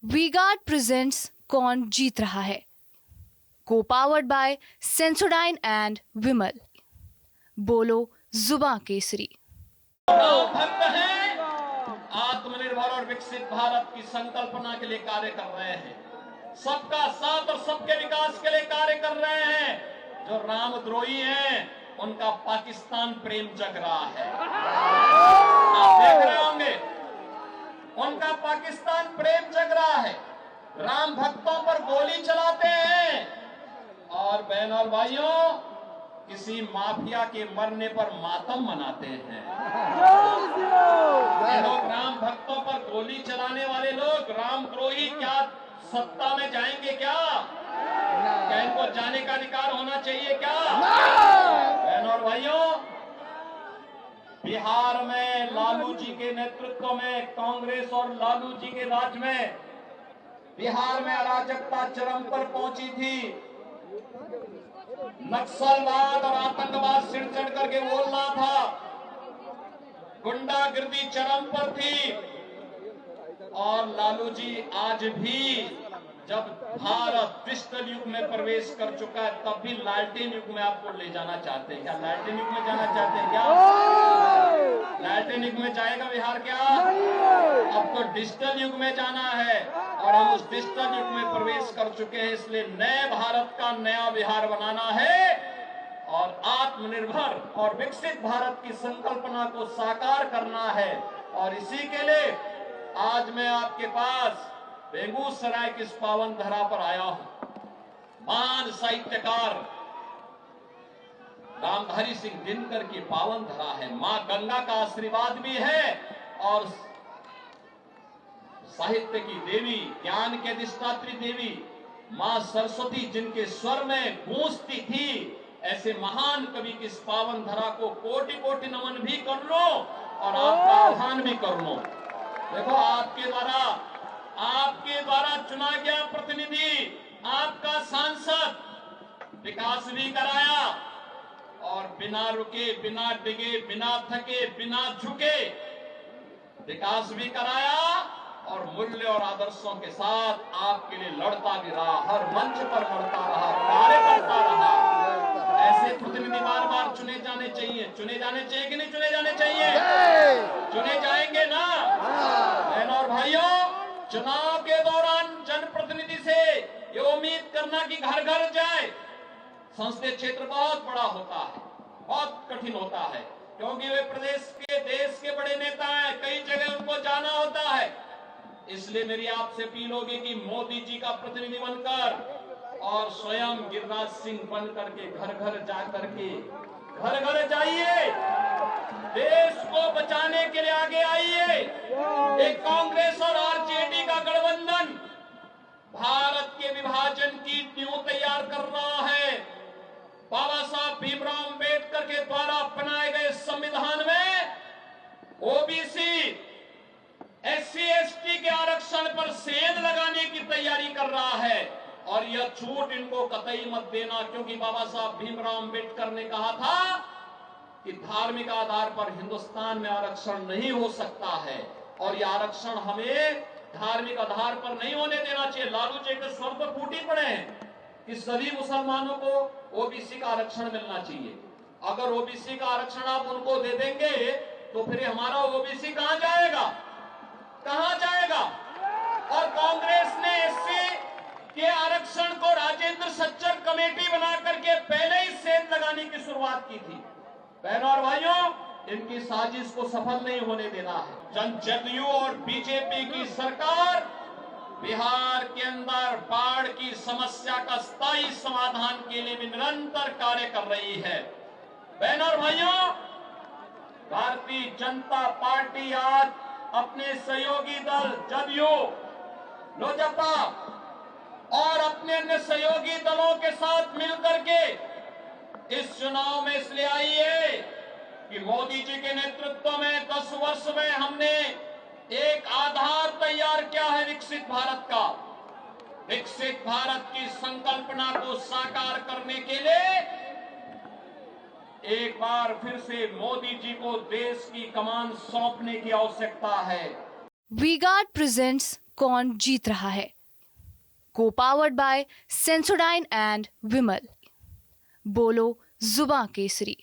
V-Guard presents कौन जीत रहा है, को पावर्ड बाय सेंसोडाइन एंड विमल। बोलो जुबां केसरी। भक्त हैं, आत्मनिर्भर और विकसित भारत की संकल्पना के लिए कार्य कर रहे हैं, सबका साथ और सबके विकास के लिए कार्य कर रहे हैं। जो रामद्रोही हैं, उनका पाकिस्तान प्रेम जग रहा है। आप देख रहे होंगे, उनका पाकिस्तान प्रेम जग रहा है। राम भक्तों पर गोली चलाते हैं और बहन और भाइयों, किसी माफिया के मरने पर मातम मनाते हैं। ये लोग राम भक्तों पर गोली चलाने वाले लोग रामद्रोही क्या सत्ता में जाएंगे क्या? क्या इनको जाने का अधिकार होना चाहिए क्या? बहन और भाइयों, बिहार में लालू जी के नेतृत्व में कांग्रेस और लालू जी के राज में बिहार में अराजकता चरम पर पहुंची थी। नक्सलवाद और आतंकवाद सिर चढ़ करके बोल रहा था, गुंडागिर्दी चरम पर थी। और लालू जी आज भी जब भारत डिजिटल युग में प्रवेश कर चुका है, तब भी लालटेन युग में आपको ले जाना चाहते हैं क्या? लालटेन युग में जाना चाहते हैं क्या? लालटेन युग में जाएगा बिहार क्या? अब तो डिजिटल युग में जाना है और हम उस डिजिटल युग में प्रवेश कर चुके हैं। इसलिए नए भारत का नया बिहार बनाना है और आत्मनिर्भर और विकसित भारत की संकल्पना को साकार करना है। और इसी के लिए आज मैं आपके पास बेगूसराय की इस पावन धरा पर आया हूं। महान साहित्यकार रामधारी सिंह दिनकर की पावन धरा है। मां गंगा का आशीर्वाद भी है और साहित्य की देवी, ज्ञान के अधिष्ठात्री देवी मां सरस्वती, जिनके स्वर में गूंजती थी, ऐसे महान कवि की इस पावन धरा को कोटि कोटि नमन भी कर लो और आपका आह्वान भी कर लो। देखो, आपके द्वारा चुना गया प्रतिनिधि, आपका सांसद विकास भी कराया और बिना रुके, बिना डिगे, बिना थके, बिना झुके विकास भी कराया और मूल्य और आदर्शों के साथ आपके लिए लड़ता भी रहा, हर मंच पर लड़ता रहा, कार्य करता रहा। ऐसे प्रतिनिधि बार बार चुने जाने चाहिए। चुने जाने चाहिए कि नहीं चुने जाने चाहिए? चुने जाएंगे ना? बहनों और भाइयों, चुनाव के दौरान जनप्रतिनिधि से ये उम्मीद करना कि घर घर जाए, संसदीय क्षेत्र बहुत बड़ा होता है, बहुत कठिन होता है, क्योंकि वे प्रदेश के, देश के बड़े नेता हैं, कई जगह उनको जाना होता है। इसलिए मेरी आपसे अपील होगी कि मोदी जी का प्रतिनिधि बनकर और स्वयं गिरिराज सिंह बनकर के घर घर जाकर के घर घर जाइए, देश को बचाने के लिए आगे आइए। एक कांग्रेस और आरजेडी का गठबंधन भारत के विभाजन की नींव तैयार कर रहा है। बाबा साहब भीमराव अंबेडकर के द्वारा बनाए गए संविधान में ओबीसी, एससी, एसटी के आरक्षण पर सेंध लगाने की तैयारी कर रहा है और यह छूट इनको कतई मत देना, क्योंकि बाबा साहब भीमराव अंबेडकर ने कहा था कि धार्मिक आधार पर हिंदुस्तान में आरक्षण नहीं हो सकता है और यह आरक्षण हमें धार्मिक आधार पर नहीं होने देना चाहिए। लालू जी के स्वर पर फूटी पड़े हैं कि सभी मुसलमानों को ओबीसी का आरक्षण मिलना चाहिए। अगर ओबीसी का आरक्षण आप उनको दे देंगे तो फिर हमारा ओबीसी कहां जाएगा? कहां जाएगा? और कांग्रेस ने एससी के आरक्षण को राजेंद्र सच्चर कमेटी बना करके पहले ही सेंध लगाने की शुरुआत की थी। बहनों और भाइयों, इनकी साजिश को सफल नहीं होने देना है। जदयू और बीजेपी की सरकार बिहार के अंदर बाढ़ की समस्या का स्थायी समाधान के लिए भी निरंतर कार्य कर रही है। बहनों और भाइयों, भारतीय जनता पार्टी आज अपने सहयोगी दल जदयू, लोजपा और अपने अन्य सहयोगी दलों के साथ मिलकर के इस चुनाव में इसलिए आई है कि मोदी जी के नेतृत्व में 10 वर्ष में हमने एक आधार तैयार किया है विकसित भारत का। विकसित भारत की संकल्पना को साकार करने के लिए एक बार फिर से मोदी जी को देश की कमान सौंपने की आवश्यकता है। वीगार्ड प्रेजेंट्स कौन जीत रहा है? को पावर्ड बाय सेंसोडाइन एंड विमल। बोलो जुबां केसरी।